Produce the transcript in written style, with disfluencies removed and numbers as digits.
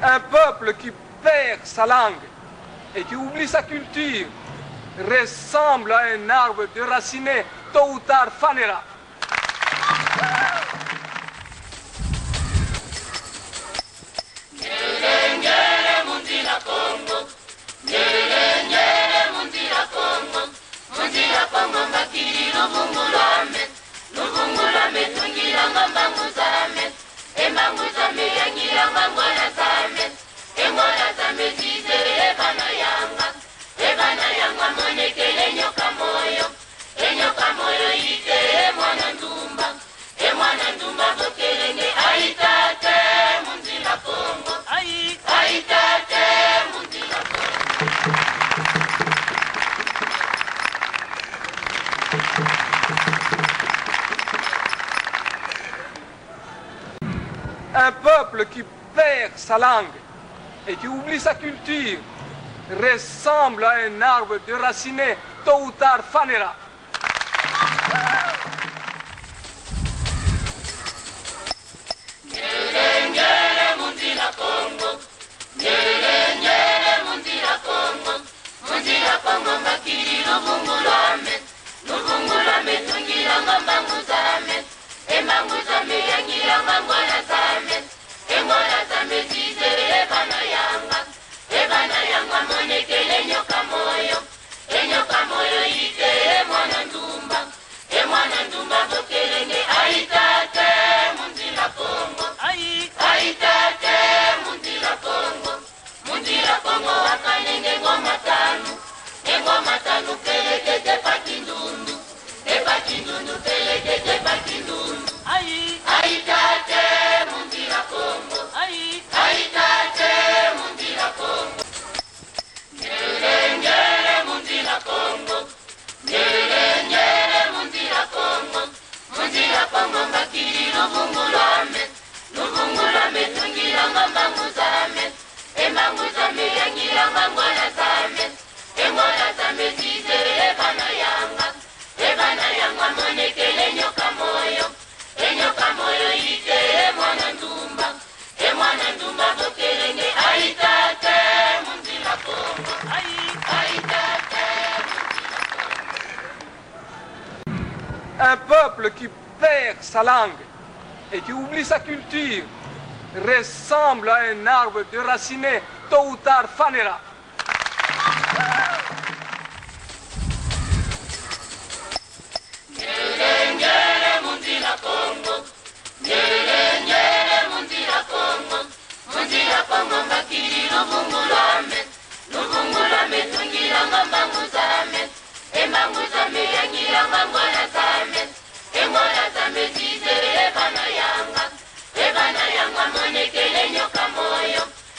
Un peuple qui perd sa langue et qui oublie sa culture ressemble à un arbre déraciné, tôt ou tard fanera. Un peuple qui perd sa langue et qui oublie sa culture ressemble à un arbre déraciné, tôt ou tard fanera. Un peuple qui perd sa langue et qui oublie sa culture ressemble à un arbre déraciné, tôt ou tard fanera.